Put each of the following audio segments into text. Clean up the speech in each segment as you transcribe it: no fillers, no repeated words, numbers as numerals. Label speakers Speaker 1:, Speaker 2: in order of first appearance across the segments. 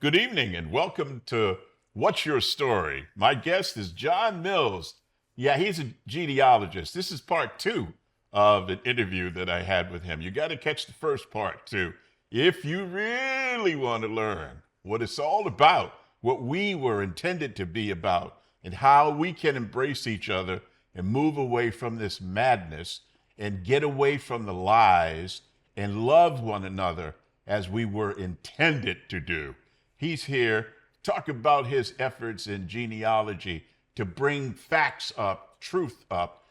Speaker 1: Good evening and welcome to What's Your Story? My guest is John Mills. Yeah, he's a genealogist. This is part two of an interview that I had with him. You got to catch the first part too. If you really want to learn what it's all about, what we were intended to be about, and how we can embrace each other and move away from this madness and get away from the lies and love one another as we were intended to do. He's here to talk about his efforts in genealogy to bring facts up, truth up,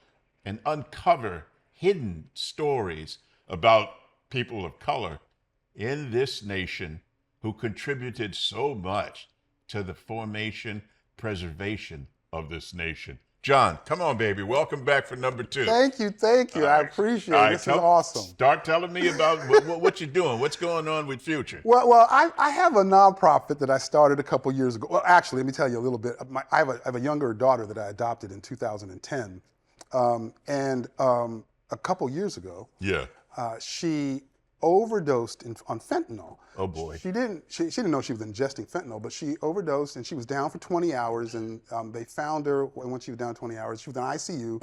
Speaker 1: and uncover hidden stories about people of color in this nation who contributed so much to the formation, preservation of this nation. John, come on, baby. Welcome back for number two.
Speaker 2: Thank you. I appreciate it. This is awesome.
Speaker 1: Start telling me about what you're doing. What's going on with Future?
Speaker 2: Well, I have a nonprofit that I started a couple years ago. Well, actually, let me tell you a little bit. I have a younger daughter that I adopted in 2010. A couple years ago, she overdosed on fentanyl.
Speaker 1: Oh boy.
Speaker 2: She didn't know she was ingesting fentanyl, but she overdosed and she was down for 20 hours and they found her when she was down 20 hours. She was in ICU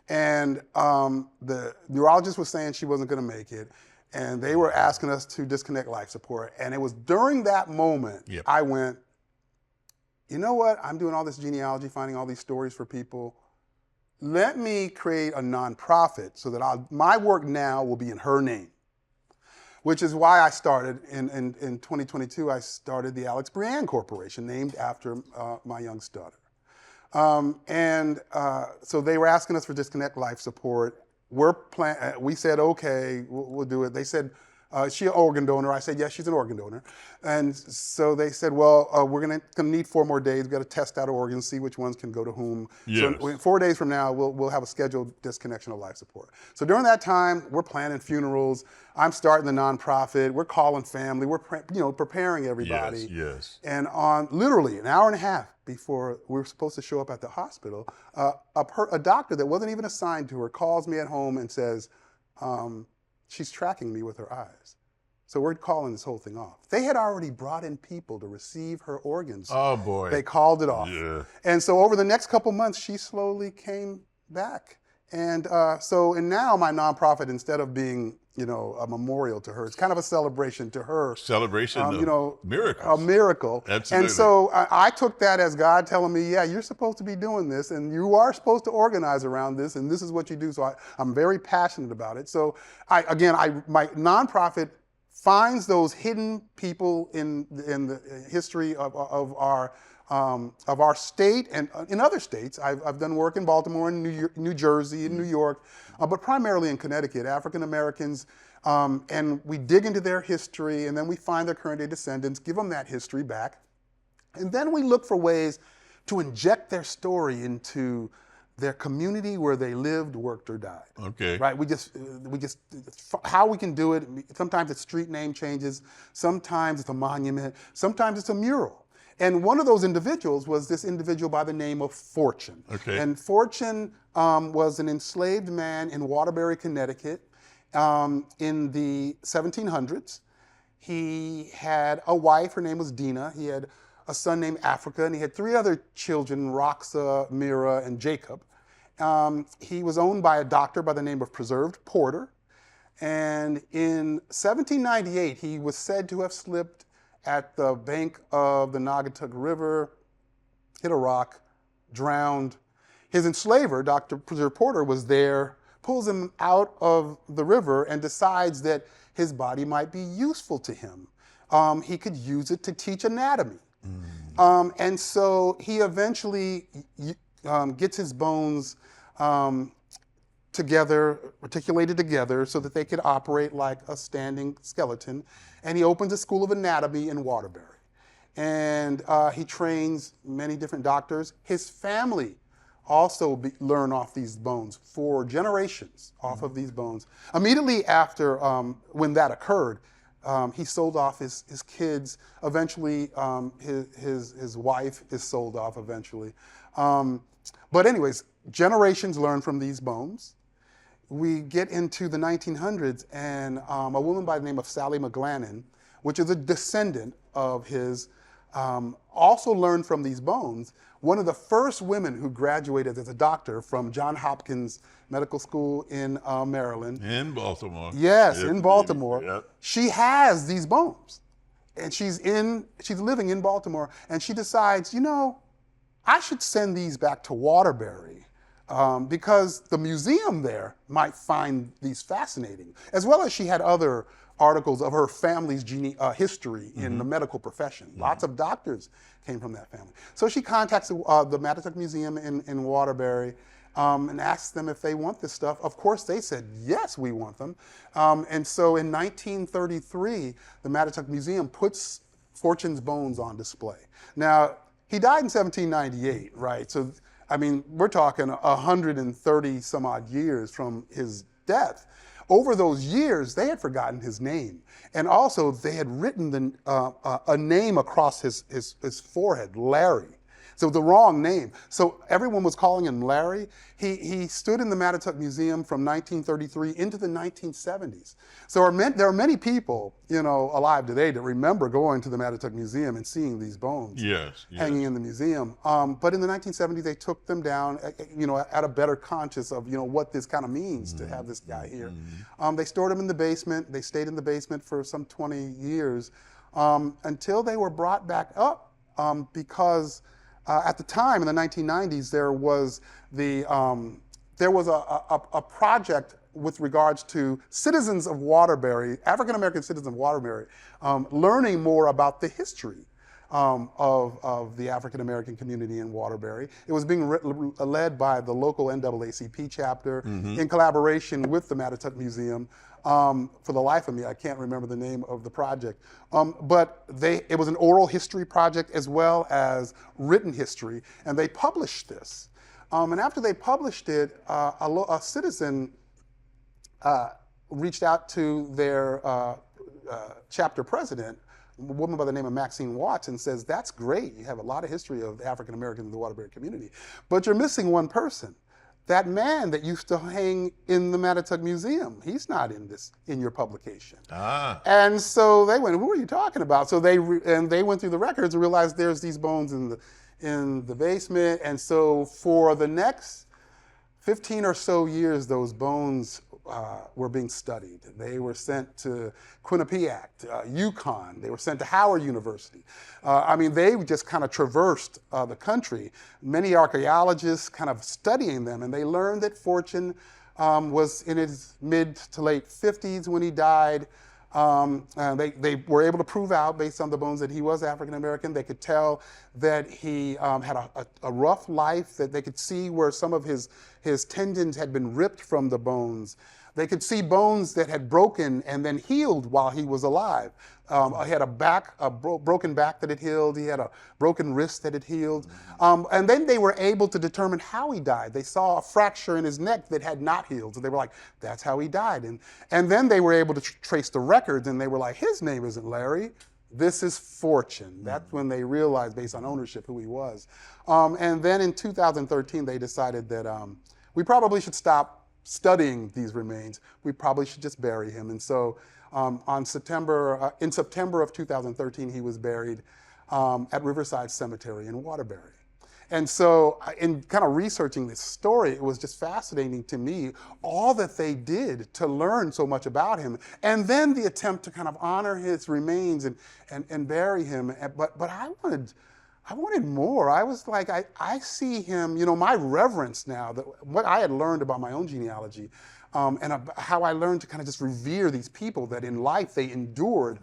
Speaker 2: and the neurologist was saying she wasn't gonna make it and they were asking us to disconnect life support. And it was during that moment I went, you know what? I'm doing all this genealogy, finding all these stories for people. Let me create a nonprofit so that my work now will be in her name. Which is why I started, in 2022, I started the Alex Brienne Corporation, named after my youngest daughter. So they were asking us for disconnect life support. We said, okay, we'll do it. They said, she's an organ donor. I said, yes, she's an organ donor. And so they said, well, we're gonna need 4 more days. We've got to test out organs, see which ones can go to whom.
Speaker 1: Yes.
Speaker 2: So 4 days from now, we'll have a scheduled disconnection of life support. So during that time, we're planning funerals. I'm starting the nonprofit. We're calling family. We're preparing everybody.
Speaker 1: Yes.
Speaker 2: And on literally an hour and a half before we were supposed to show up at the hospital, a doctor that wasn't even assigned to her calls me at home and says, she's tracking me with her eyes. So we're calling this whole thing off. They had already brought in people to receive her organs.
Speaker 1: Oh boy.
Speaker 2: They called it off.
Speaker 1: Yeah.
Speaker 2: And so over the next couple months, she slowly came back. And now my nonprofit, instead of being, a memorial to her, it's kind of a celebration to her.
Speaker 1: Celebration of miracles.
Speaker 2: A miracle.
Speaker 1: Absolutely.
Speaker 2: And so I took that as God telling me, yeah, you're supposed to be doing this and you are supposed to organize around this and this is what you do. So I'm very passionate about it. So my nonprofit finds those hidden people in the history of our state and in other states. I've done work in Baltimore and New Jersey and New York, but primarily in Connecticut, African Americans. And we dig into their history and then we find their current day descendants, give them that history back. And then we look for ways to inject their story into their community where they lived, worked, or died.
Speaker 1: Okay.
Speaker 2: Right? We just how we can do it. Sometimes it's street name changes. Sometimes it's a monument. Sometimes it's a mural. And one of those individuals was this individual by the name of Fortune.
Speaker 1: Okay.
Speaker 2: And Fortune was an enslaved man in Waterbury, Connecticut in the 1700s. He had a wife, her name was Dina. He had a son named Africa, and he had 3 other children, Roxa, Mira, and Jacob. He was owned by a doctor by the name of Preserved Porter. And in 1798, he was said to have slipped at the bank of the Naugatuck River, hit a rock, drowned. His enslaver, Dr. Preserved Porter, was there, pulls him out of the river and decides that his body might be useful to him. He could use it to teach anatomy. And so he eventually gets his bones articulated together so that they could operate like a standing skeleton. And he opens a school of anatomy in Waterbury. And he trains many different doctors. His family also learn off these bones for generations off of these bones. Immediately after when that occurred, he sold off his kids. Eventually, his wife is sold off eventually. But anyways, generations learn from these bones. We get into the 1900s, and a woman by the name of Sally McGlannon, which is a descendant of his, also learned from these bones. One of the first women who graduated as a doctor from Johns Hopkins Medical School in Maryland.
Speaker 1: In Baltimore.
Speaker 2: Yes,
Speaker 1: Yep,
Speaker 2: in Baltimore.
Speaker 1: yep.
Speaker 2: She has these bones. And she's living in Baltimore, and she decides, I should send these back to Waterbury because the museum there might find these fascinating, as well as she had other articles of her family's history in the medical profession. Lots of doctors came from that family. So she contacts the Mattituck Museum in Waterbury and asks them if they want this stuff. Of course, they said, yes, we want them. And so in 1933, the Mattituck Museum puts Fortune's bones on display. Now, he died in 1798, right? So, I mean, we're talking 130 some odd years from his death. Over those years, they had forgotten his name. And also, they had written a name across his forehead, Larry. So the wrong name. So everyone was calling him Larry. He stood in the Mattituck Museum from 1933 into the 1970s. So there are many people, alive today that remember going to the Mattituck Museum and seeing these bones hanging in the museum. But in the 1970s, they took them down, at a better conscious of, what this kind of means to have this guy here. They stored him in the basement. They stayed in the basement for some 20 years until they were brought back up because at the time, in the 1990s, there was a project with regards to citizens of Waterbury, African-American citizens of Waterbury, learning more about the history of the African-American community in Waterbury. It was being led by the local NAACP chapter in collaboration with the Mattituck Museum. For the life of me, I can't remember the name of the project. But it was an oral history project as well as written history, and they published this. And after they published it, a citizen reached out to their chapter president, a woman by the name of Maxine Watts, and says, that's great, you have a lot of history of African Americans in the Waterbury community, but you're missing one person. That man that used to hang in the Mattituck Museum, he's not in your publication. And so they went, who are you talking about? So they went through the records and realized there's these bones in the basement. And so for the next 15 or so years, those bones were being studied. They were sent to Quinnipiac, Yukon. They were sent to Howard University. They just kind of traversed the country. Many archaeologists kind of studying them, and they learned that Fortune was in his mid to late 50s when he died. They were able to prove out, based on the bones, that he was African American. They could tell that he had a rough life, that they could see where some of his tendons had been ripped from the bones. They could see bones that had broken and then healed while he was alive. He had a broken back that had healed. He had a broken wrist that had healed. And then they were able to determine how he died. They saw a fracture in his neck that had not healed. So they were like, that's how he died. And then they were able to trace the records, and they were like, his name isn't Larry. This is Fortune. That's when they realized, based on ownership, who he was. And then in 2013, they decided that we probably should stop studying these remains. We probably should just bury him. And so in September of 2013, he was buried at Riverside Cemetery in Waterbury. And so in kind of researching this story, it was just fascinating to me, all that they did to learn so much about him, and then the attempt to kind of honor his remains and bury him. But I wanted more. I was like, I see him, my reverence now, what I had learned about my own genealogy, and how I learned to kind of just revere these people that in life they endured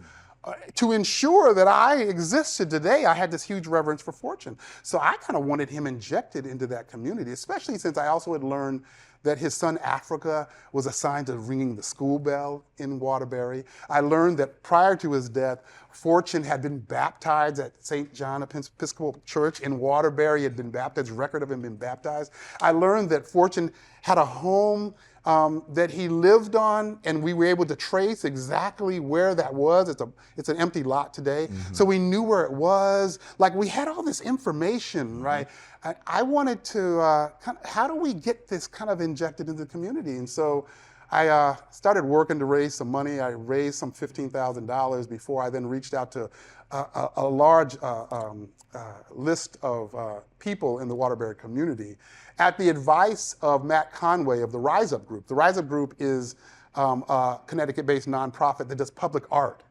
Speaker 2: to ensure that I existed today. I had this huge reverence for Fortune. So I kind of wanted him injected into that community, especially since I also had learned that his son Africa was assigned to ringing the school bell in Waterbury. I learned that prior to his death, Fortune had been baptized at St. John Episcopal Church in Waterbury. He had been baptized, record of him being baptized. I learned that Fortune had a home that he lived on, and we were able to trace exactly where that was. It's an empty lot today. So we knew where it was. Like, we had all this information, right? I wanted to, how do we get this kind of injected into the community? And so I started working to raise some money. I raised some $15,000 before I then reached out to a large list of people in the Waterbury community at the advice of Matt Conway of the Rise Up Group. The Rise Up Group is a Connecticut-based nonprofit that does public art.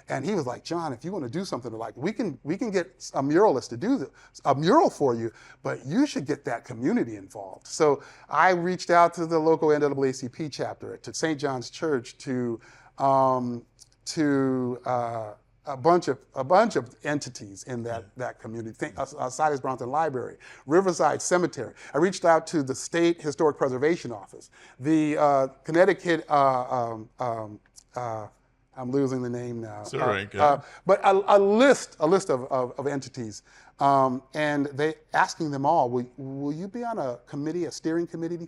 Speaker 2: And he was like, John, if you want to do something like, we can get a muralist to do a mural for you, but you should get that community involved. So I reached out to the local NAACP chapter, to St. John's Church, to a bunch of entities in that community. Silas Bronson Library, Riverside Cemetery. I reached out to the State Historic Preservation Office, the Connecticut. I'm losing the name now.
Speaker 1: It's all right.
Speaker 2: But a list of entities, and they asking them all, will you be on a committee, a steering committee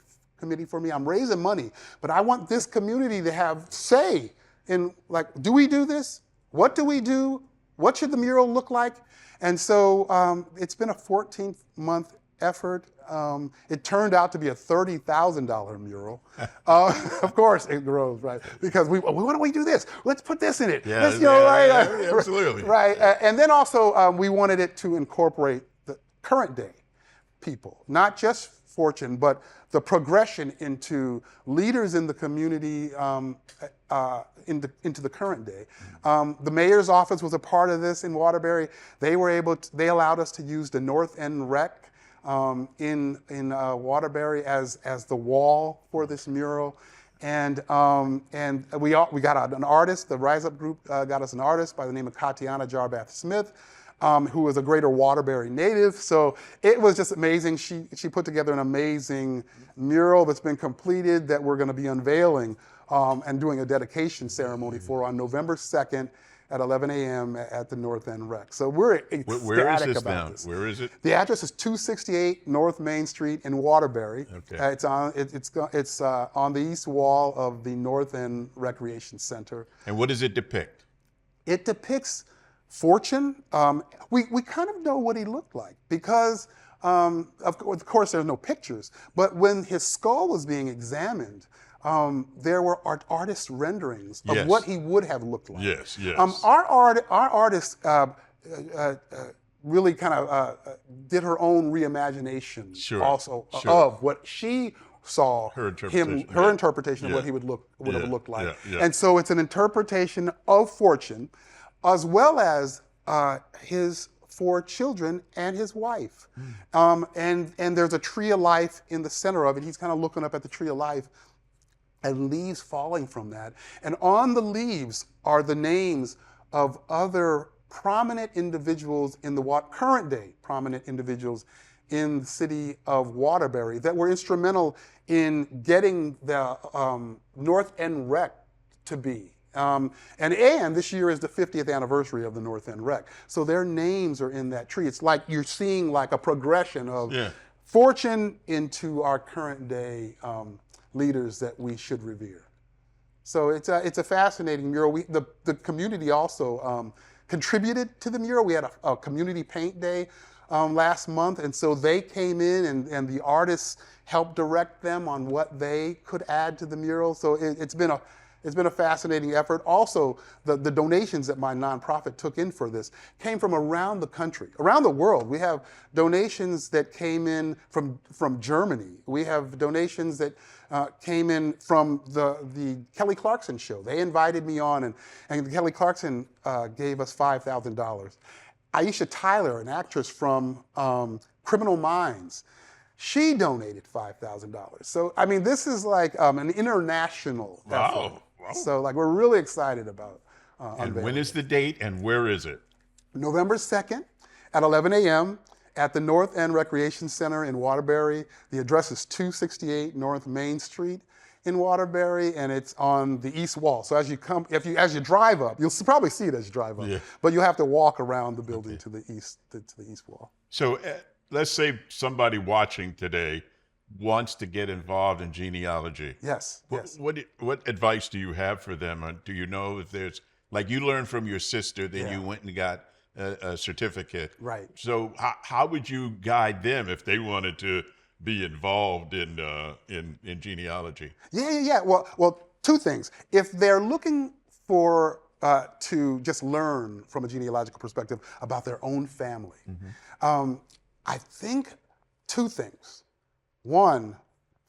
Speaker 2: for me? I'm raising money, but I want this community to have say in, like, do we do this? What do we do? What should the mural look like? And so it's been a 14-month effort. It turned out to be a $30,000 mural. Of course it grows, right? Because why don't we do this? Let's put this in it.
Speaker 1: Yeah, absolutely.
Speaker 2: Right, and then also we wanted it to incorporate the current day people, not just fortune, but the progression into leaders in the community into the current day. The mayor's office was a part of this in Waterbury. They allowed us to use the North End Rec in Waterbury as the wall for this mural, and we got an artist. The Rise Up Group got us an artist by the name of Katiana Jarbath Smith, who was a Greater Waterbury native. So it was just amazing. She put together an amazing mural that's been completed that we're going to be unveiling and doing a dedication ceremony for on November 2nd. At 11 a.m. at the North End Rec. So we're ecstatic about this.
Speaker 1: Where is it?
Speaker 2: The address is 268 North Main Street in Waterbury.
Speaker 1: Okay.
Speaker 2: It's on the east wall of the North End Recreation Center.
Speaker 1: And what does it depict?
Speaker 2: It depicts Fortune. We kind of know what he looked like because, of course, there's no pictures. But when his skull was being examined, there were artist renderings of what he would have looked like.
Speaker 1: Yes.
Speaker 2: Our artist really kind of did her own reimagination of what she saw her interpretation of what he would have looked like. And so it's an interpretation of Fortune, as well as his 4 children and his wife. And there's a tree of life in the center of it. He's kind of looking up at the tree of life, and leaves falling from that. And on the leaves are the names of other prominent individuals in the current day prominent individuals in the city of Waterbury that were instrumental in getting the North End Rec to be. And this year is the 50th anniversary of the North End Rec. So their names are in that tree. It's like you're seeing like a progression of fortune into our current day leaders that we should revere. So it's a fascinating mural. The community also contributed to the mural. We had a community paint day last month, and so they came in and the artists helped direct them on what they could add to the mural. So it's been a fascinating effort. Also, the donations that my nonprofit took in for this came from around the country, around the world. We have donations that came in from Germany. We have donations that came in from the Kelly Clarkson show. They invited me on, and Kelly Clarkson gave us $5,000. Aisha Tyler, an actress from Criminal Minds, she donated $5,000. So, I mean, this is like an international effort.
Speaker 1: Wow.
Speaker 2: So, like, we're really excited about
Speaker 1: And when is the date and where is it?
Speaker 2: November 2nd at 11 a.m. at the North End Recreation Center in Waterbury. The address is 268 North Main Street in Waterbury, and it's on the east wall. So as you drive up, you'll probably see it as you drive up, but you have to walk around the building to the east wall.
Speaker 1: So let's say somebody watching today wants to get involved in genealogy.
Speaker 2: Yes.
Speaker 1: What advice do you have for them? Do you know if there's, like you learned from your sister, then you went and got a certificate.
Speaker 2: Right.
Speaker 1: So how would you guide them if they wanted to be involved in genealogy?
Speaker 2: Yeah. Well, two things. If they're looking for to just learn from a genealogical perspective about their own family, I think two things. One,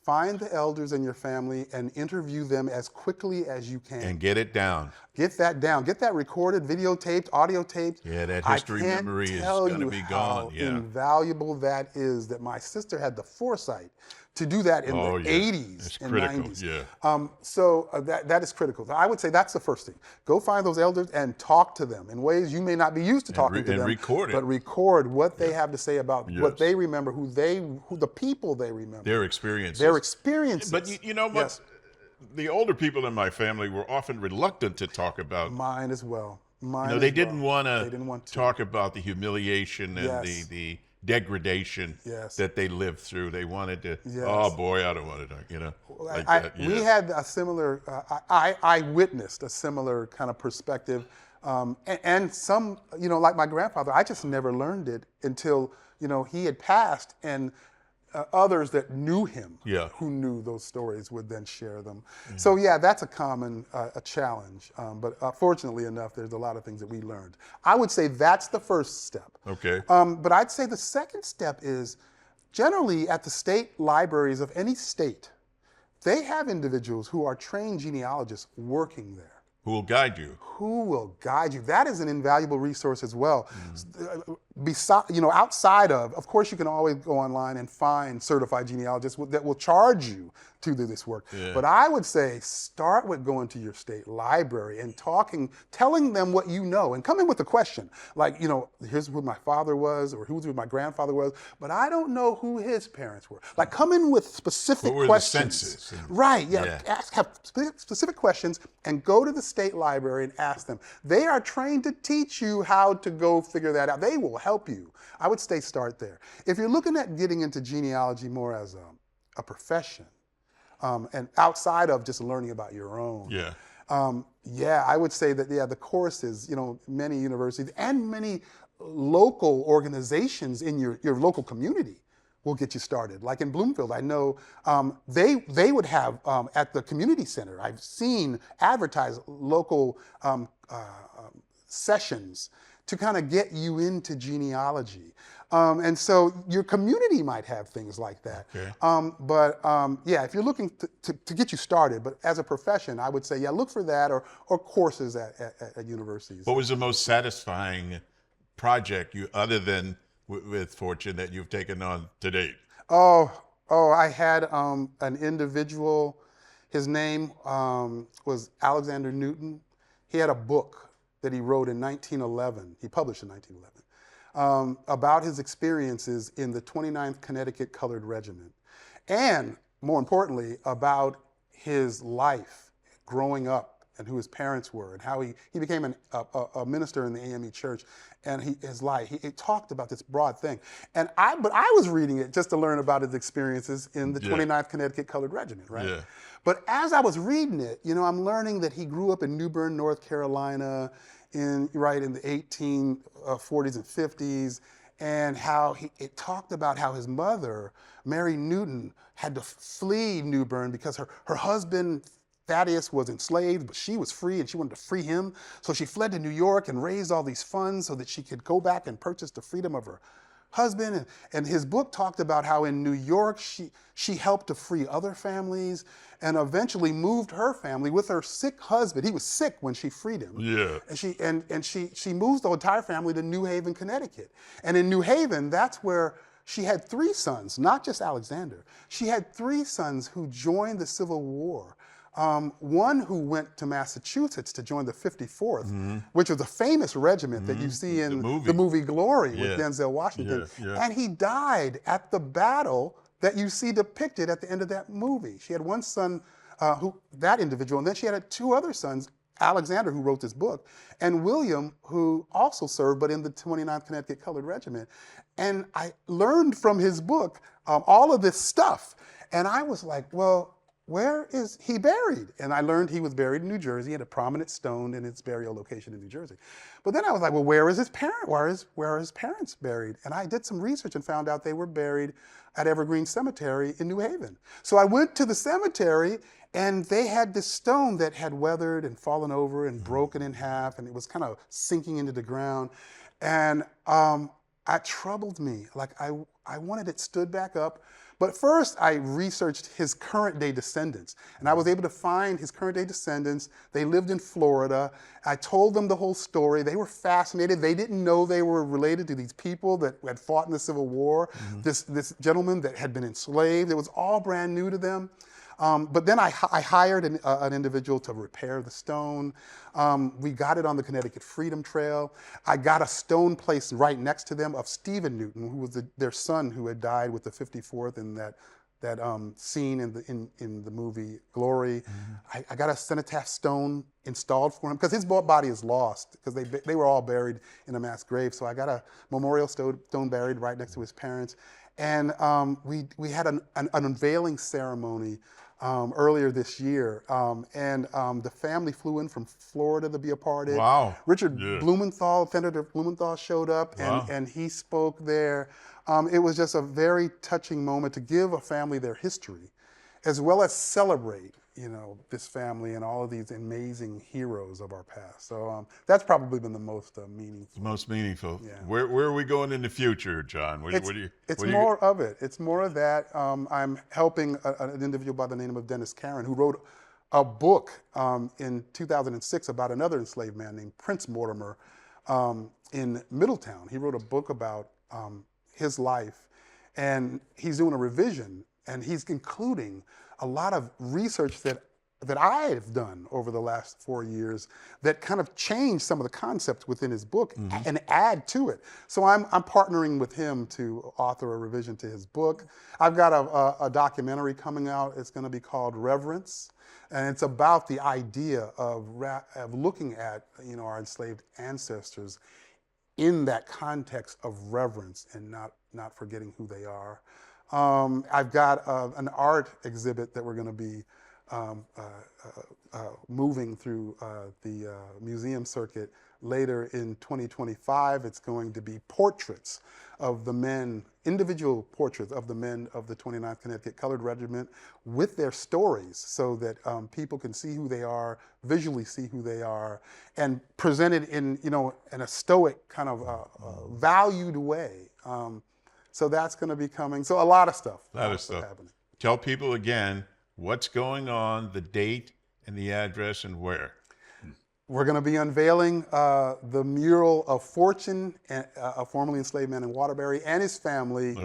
Speaker 2: find the elders in your family and interview them as quickly as you can.
Speaker 1: And get it down.
Speaker 2: Get that down. Get that recorded, videotaped, audio taped.
Speaker 1: Yeah, that history memory is going to be gone. Yeah.
Speaker 2: Invaluable that is, that my sister had the foresight to do that in the 80s
Speaker 1: it's
Speaker 2: and
Speaker 1: critical.
Speaker 2: 90s.
Speaker 1: Yeah.
Speaker 2: So that is critical. I would say that's the first thing. Go find those elders and talk to them in ways you may not be used to talking to them.
Speaker 1: Record it.
Speaker 2: But record what they have to say about what they remember, who the people they remember.
Speaker 1: Their experiences.
Speaker 2: Their experiences.
Speaker 1: But you know what?
Speaker 2: Yes.
Speaker 1: The older people in my family were often reluctant to talk about.
Speaker 2: Mine as well.
Speaker 1: They didn't want to talk about the humiliation and the degradation that they lived through. They wanted to. Oh boy, I don't want to talk. You know, like that. Yeah.
Speaker 2: We had a similar. I witnessed a similar kind of perspective, and some, like my grandfather. I just never learned it until he had passed, and others that knew him, who knew those stories, would then share them. So that's a common a challenge. But fortunately enough, there's a lot of things that we learned. I would say that's the first step.
Speaker 1: Okay.
Speaker 2: But I'd say the second step is generally at the state libraries of any state, they have individuals who are trained genealogists working there.
Speaker 1: Who will guide you?
Speaker 2: Who will guide you? That is an invaluable resource as well. Outside of course, you can always go online and find certified genealogists that will charge you to do this work. Yeah. But I would say start with going to your state library and telling them what you know, and come in with a question like, here's who my father was, or who my grandfather was, but I don't know who his parents were. Like, come in with specific questions.
Speaker 1: The census?
Speaker 2: Right. Yeah. Have specific questions and go to the state library and ask them. They are trained to teach you how to go figure that out. They will help you. I would say start there. If you're looking at getting into genealogy more as a profession, and outside of just learning about your own, I would say that the courses, many universities and many local organizations in your local community will get you started. Like in Bloomfield, I know they would have at the community center, I've seen advertised local sessions to kind of get you into genealogy. And so your community might have things like that. Okay. If you're looking to get you started, but as a profession, I would say, look for that or courses at universities.
Speaker 1: What was the most satisfying project other than with Fortune that you've taken on to date?
Speaker 2: I had an individual, his name was Alexander Newton. He had a book that he wrote in 1911, he published in 1911, about his experiences in the 29th Connecticut Colored Regiment. And more importantly, about his life growing up and who his parents were and how he became a minister in the AME church, and his life. He talked about this broad thing. But I was reading it just to learn about his experiences in the 29th Connecticut Colored Regiment, right? Yeah. But as I was reading it, I'm learning that he grew up in New Bern, North Carolina in the 1840s and 50s, and how it talked about how his mother, Mary Newton, had to flee New Bern because her husband, Thaddeus, was enslaved, but she was free and she wanted to free him. So she fled to New York and raised all these funds so that she could go back and purchase the freedom of her husband. And his book talked about how in New York she helped to free other families and eventually moved her family with her sick husband. He was sick when she freed him. Yeah. And she moves the entire family to New Haven, Connecticut. And in New Haven, that's where she had 3 sons, not just Alexander. She had 3 sons who joined the Civil War. One who went to Massachusetts to join the 54th, which was a famous regiment that you see in the movie Glory with Denzel Washington. And he died at the battle that you see depicted at the end of that movie. She had one son, that individual, and then she had 2 other sons, Alexander, who wrote this book, and William, who also served, but in the 29th Connecticut Colored Regiment. And I learned from his book all of this stuff. And I was like, well, where is he buried? And I learned he was buried in New Jersey. He had a prominent stone in its burial location in New Jersey. But then I was like, well, where are his parents buried? And I did some research and found out they were buried at Evergreen Cemetery in New Haven. So I went to the cemetery And they had this stone that had weathered and fallen over and broken in half, and it was kind of sinking into the ground. And it troubled me. Like I wanted it stood back up. But first, I researched his current day descendants, and I was able to find his current day descendants. They lived in Florida. I told them the whole story. They were fascinated. They didn't know they were related to these people that had fought in the Civil War, this gentleman that had been enslaved. It was all brand new to them. But then I hired an individual to repair the stone. We got it on the Connecticut Freedom Trail. I got a stone placed right next to them of Stephen Newton, who was their son who had died with the 54th in that scene in the movie Glory. I got a cenotaph stone installed for him because his body is lost because they were all buried in a mass grave. So I got a memorial stone buried right next to his parents. And we had an unveiling ceremony earlier this year, and the family flew in from Florida to be a part of it.
Speaker 1: Wow.
Speaker 2: Richard Blumenthal, Senator Blumenthal showed up, and he spoke there. It was just a very touching moment to give a family their history, as well as celebrate, this family and all of these amazing heroes of our past. So that's probably been the most meaningful.
Speaker 1: Most meaningful.
Speaker 2: Yeah.
Speaker 1: Where are we going in the future, John?
Speaker 2: It's more of it. It's more of that. I'm helping an individual by the name of Dennis Caron, who wrote a book in 2006 about another enslaved man named Prince Mortimer in Middletown. He wrote a book about his life, and he's doing a revision, and he's including a lot of research that I've done over the last 4 years that kind of changed some of the concepts within his book and add to it. So I'm partnering with him to author a revision to his book. I've got a documentary coming out. It's going to be called Reverence, and it's about the idea of looking at our enslaved ancestors in that context of reverence and not forgetting who they are. I've got an art exhibit that we're going to be moving through the museum circuit later in 2025. It's going to be portraits of the men, individual portraits of the men of the 29th Connecticut Colored Regiment with their stories so that people can see who they are, visually see who they are, and presented in a stoic kind of valued way. So that's going to be coming. So a lot of stuff.
Speaker 1: A lot of stuff
Speaker 2: happening.
Speaker 1: Tell people again what's going on, the date and the address and where.
Speaker 2: We're going to be unveiling the mural of Fortune, a formerly enslaved man in Waterbury, and his family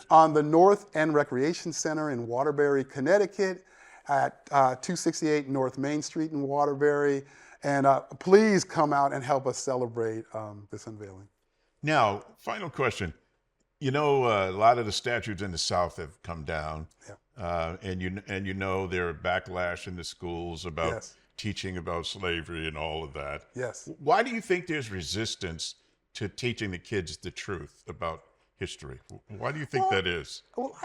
Speaker 2: on the North End Recreation Center in Waterbury, Connecticut, at 268 North Main Street in Waterbury. And please come out and help us celebrate this unveiling.
Speaker 1: Now, final question. A lot of the statues in the South have come down, and there are backlash in the schools about teaching about slavery and all of that.
Speaker 2: Yes.
Speaker 1: Why do you think there's resistance to teaching the kids the truth about history? Why do you think that is?
Speaker 2: Well,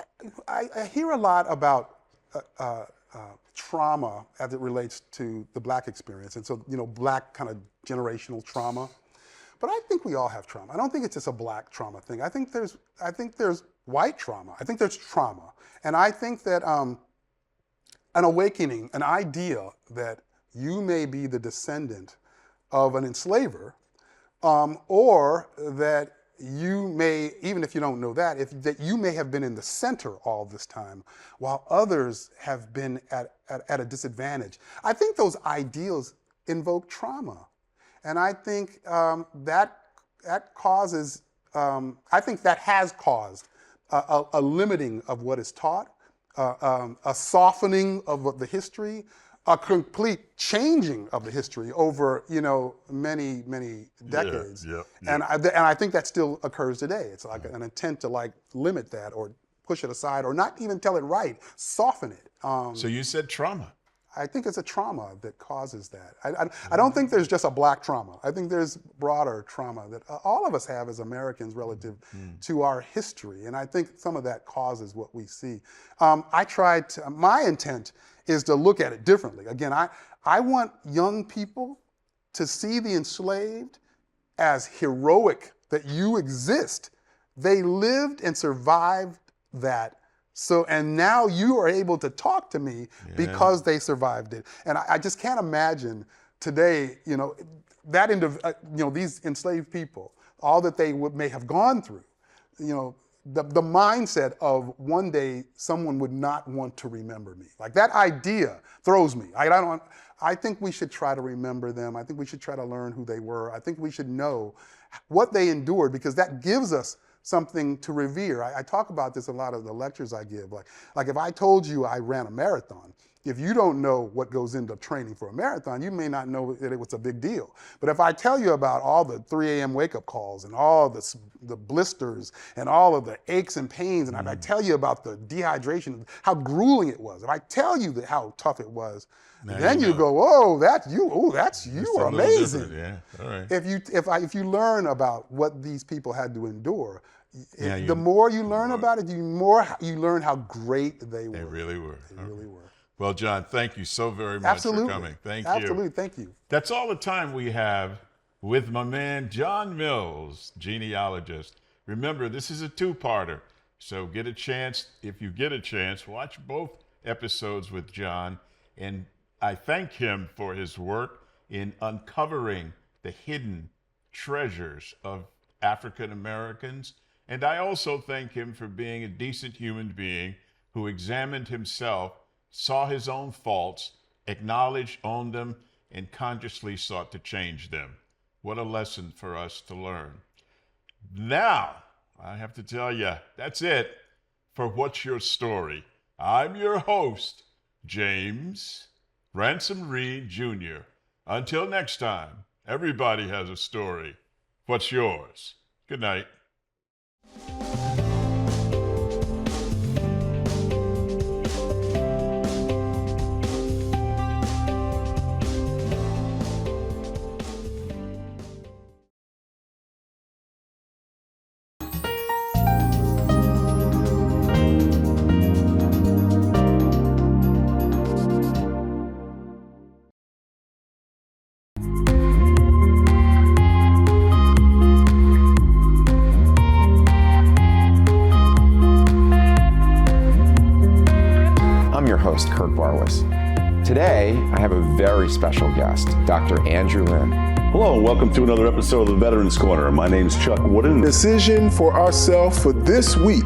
Speaker 2: I hear a lot about trauma as it relates to the Black experience, and so Black kind of generational trauma. But I think we all have trauma. I don't think it's just a Black trauma thing. I think there's white trauma. I think there's trauma. And I think that an awakening, an idea that you may be the descendant of an enslaver, or that you may, even if you don't know that, that you may have been in the center all this time while others have been at a disadvantage. I think those ideals invoke trauma. And I think that causes, I think that has caused a limiting of what is taught, a softening of the history, a complete changing of the history over many decades. And I think that still occurs today. It's like an intent to limit that or push it aside or not even tell it right, soften it.
Speaker 1: So you said trauma.
Speaker 2: I think it's a trauma that causes that. I don't think there's just a Black trauma. I think there's broader trauma that all of us have as Americans relative to our history. And I think some of that causes what we see. My intent is to look at it differently. Again, I want young people to see the enslaved as heroic, that you exist. They lived and survived that So, and now you are able to talk to me because they survived it. And I just can't imagine today, these enslaved people, all that they may have gone through, the mindset of one day someone would not want to remember me. Like that idea throws me. I think we should try to remember them. I think we should try to learn who they were. I think we should know what they endured, because that gives us something to revere. I talk about this a lot of the lectures I give. Like if I told you I ran a marathon, if you don't know what goes into training for a marathon, you may not know that it was a big deal. But if I tell you about all the 3 a.m. wake-up calls and all the blisters and all of the aches and pains, and if I tell you about the dehydration, how grueling it was, if I tell you how tough it was, then you go, "Oh, that's you! Oh, that's you are amazing."
Speaker 1: Yeah, all right.
Speaker 2: If you learn about what these people had to endure, the more you learn about it, the more you learn how great they were.
Speaker 1: They really were.
Speaker 2: They really were.
Speaker 1: Well, John, thank you so very much for coming. Thank you.
Speaker 2: Absolutely, thank you.
Speaker 1: That's all the time we have with my man, John Mills, genealogist. Remember, this is a two-parter, so if you get a chance, watch both episodes with John. And I thank him for his work in uncovering the hidden treasures of African Americans. And I also thank him for being a decent human being who examined himself, saw his own faults, acknowledged, owned them, and consciously sought to change them. What a lesson for us to learn. Now, I have to tell you, that's it for What's Your Story? I'm your host, James Ransom Reed Jr. Until next time, everybody has a story. What's yours? Good night.
Speaker 3: Today, I have a very special guest, Dr. Andrew Lynn.
Speaker 4: Hello, and welcome to another episode of the Veterans Corner. My name's Chuck Wooden.
Speaker 5: Decision for ourselves for this week,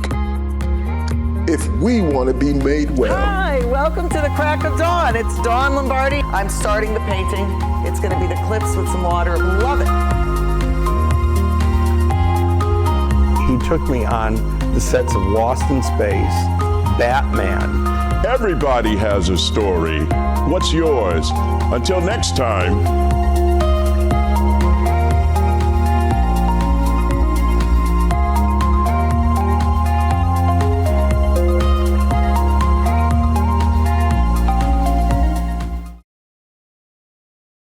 Speaker 5: if we want to be made well.
Speaker 6: Hi, welcome to the crack of dawn. It's Dawn Lombardi. I'm starting the painting. It's going to be the clips with some water. Love it.
Speaker 7: He took me on the sets of Lost in Space, Batman.
Speaker 1: Everybody has a story. What's yours? Until next time.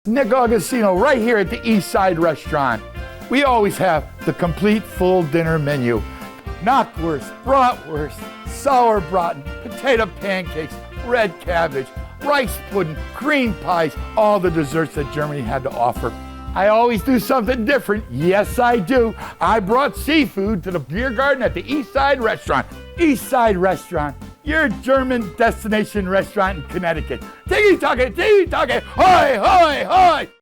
Speaker 8: Nick Augustino right here at the East Side Restaurant. We always have the complete full dinner menu. Knockwurst, bratwurst, sauerbraten, potato pancakes, red cabbage, rice pudding, cream pies, all the desserts that Germany had to offer. I always do something different. Yes, I do. I brought seafood to the beer garden at the East Side Restaurant. East Side Restaurant, your German destination restaurant in Connecticut. Tiki-taka, hoy, hoy, hoy!